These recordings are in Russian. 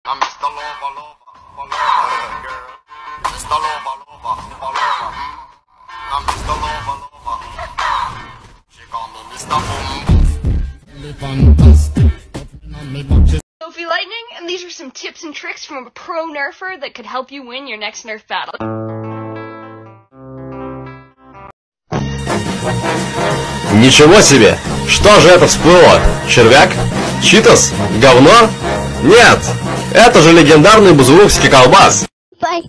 I'm Mr. Lover, lover, lover, girl. Mr. Lover, lover, lover. I'm Mr. Lover, lover. She call me Mr. Sophie Lightning, and these are some tips and tricks from a pro nerfer that could help you win your next nerf battle. Ничего себе! Что же это всплыло? Червяк? Читос? Говно? Нет! Это же легендарный бузулукский колбас! Дай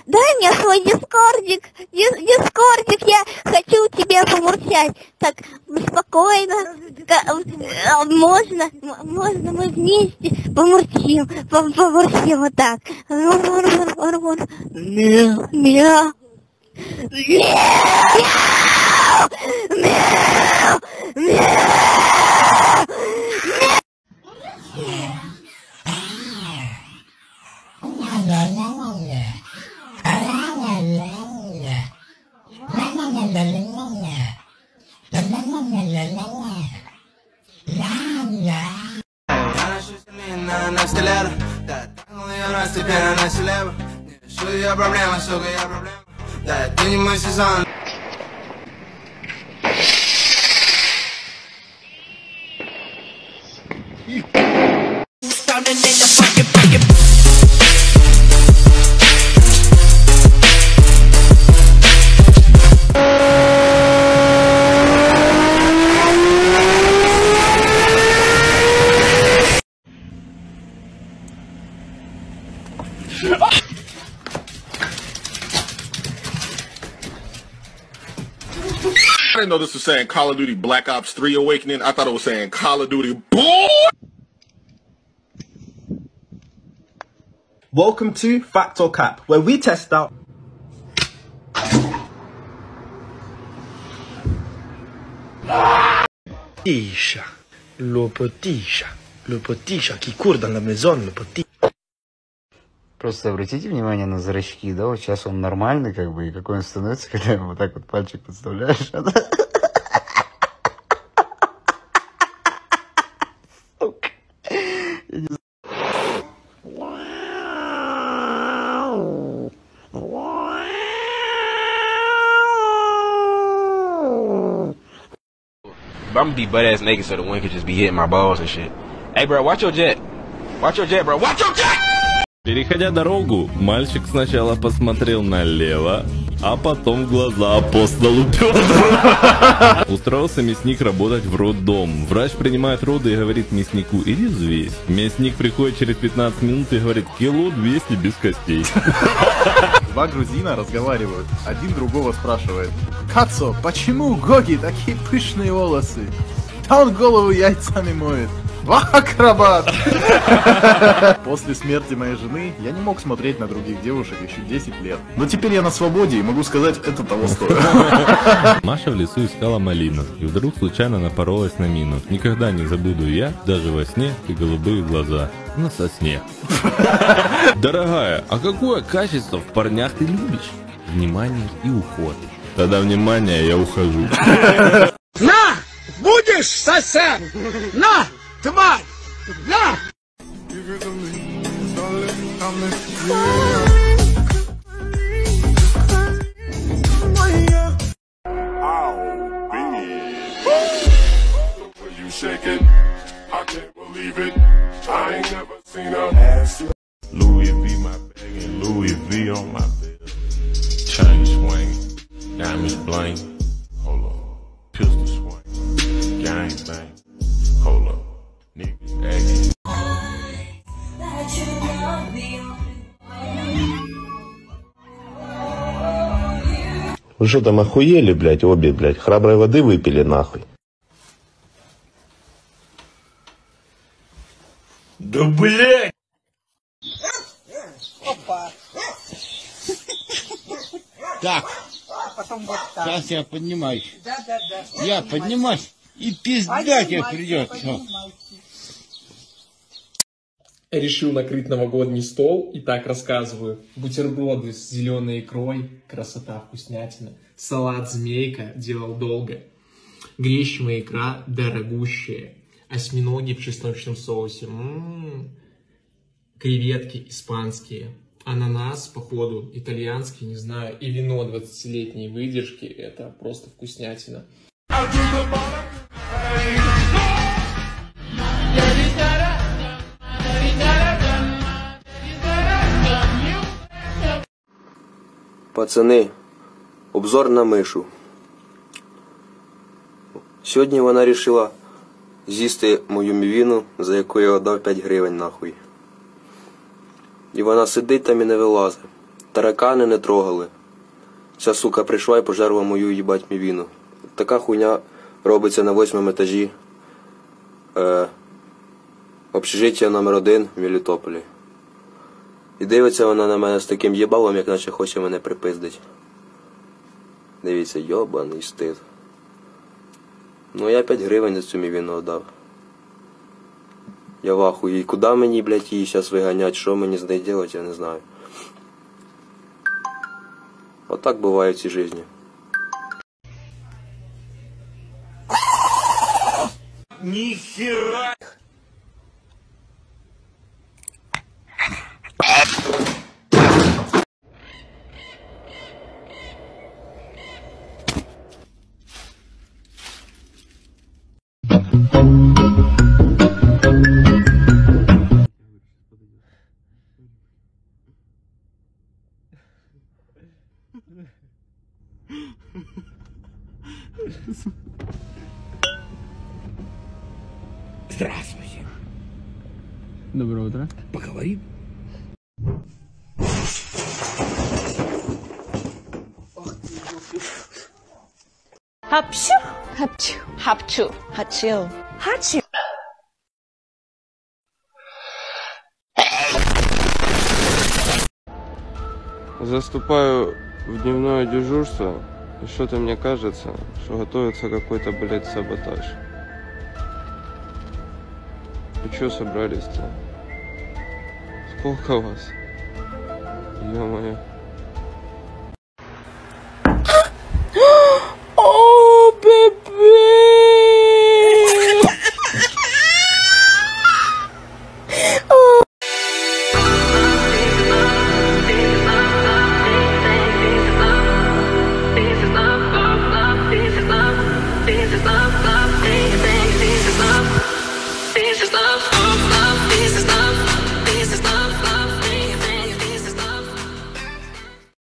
мне свой дискордик, я хочу тебе помурчать. Так, спокойно, можно мы вместе помурчим вот так. Мяу. I didn't know this was saying Call of Duty Black Ops 3 Awakening. I thought it was saying Call of Duty Boy. Welcome to Fact or Cap, where we test out. Le petit chat qui court dans la maison, le petit. Просто обратите внимание на зрачки, да, вот сейчас он нормальный, как бы, и какой он становится, когда ему вот так вот пальчик подставляешь. I'm gonna be butt ass naked so the wind could just be hitting my balls and shit. Hey, bro, watch your jet. Watch your jet, bro. Watch your jet! Переходя дорогу, мальчик сначала посмотрел налево, а потом в глаза апостолу Петру. Устроился мясник работать в роддом. Врач принимает роды и говорит мяснику: иди взвесь. Мясник приходит через 15 минут и говорит: кило 200 без костей. Два грузина разговаривают. Один другого спрашивает: Кацо, почему у Гоги такие пышные волосы? Да он голову яйцами моет. Акробат! После смерти моей жены я не мог смотреть на других девушек еще 10 лет. Но теперь я на свободе и могу сказать, это того стоит. Маша в лесу искала малину и вдруг случайно напоролась на мину. Никогда не забуду я, даже во сне, и голубые глаза на сосне. Дорогая, а какое качество в парнях ты любишь? Внимание и уход. Тогда внимание, я ухожу. На! Будешь сосед! На! Тварь! На! Louis V my bag and Louis V on my bed. Chain swing, diamonds bling. Hold up, pistol swing, gang bang. Hold up, niggas acting. Вы что там охуели, блядь, обе, блядь? Храброй воды выпили, нахуй. Да блядь! Опа! Так, сейчас я поднимаюсь. Я поднимаюсь, и пизда тебе придется. Решил накрыть новогодний стол и так рассказываю. Бутерброды с зеленой икрой, красота, вкуснятина. Салат змейка делал долго. Гречневая икра дорогущая. Осьминоги в чесночном соусе. креветки испанские, ананас, походу, итальянский, не знаю, и вино 20-летней выдержки. Это просто вкуснятина. Пацани, обзор на мишу. Сьогодні вона вирішила з'їсти мою мівіну, за яку я отдав 5 гривень нахуй. І вона сидить там і не вилазить. Таракани не трогали. Ця сука прийшла і пожерла мою їбать мівіну. Така хуйня робиться на 8-му етажі общежиття номер 1 в Мелітополі. І дивиться вона на мене з таким єбалом, як наче хоче мене припиздить. Дивіться, йобаний стид. Ну я 5 гривень за цю мівіну віддав. Я в ахуї. Куди мені, блядь, її зараз виганять? Що мені з нею робити, я не знаю. Отак буває в цій житті. Нихера! Здравствуйте. Доброе утро. Поговорим? Хапчу, хапчу, хапчу, хачу, хачу. Заступаю в дневное дежурство, и что-то мне кажется, что готовится какой-то, блядь, саботаж. И чё собрались-то? Сколько вас? Ё-моё.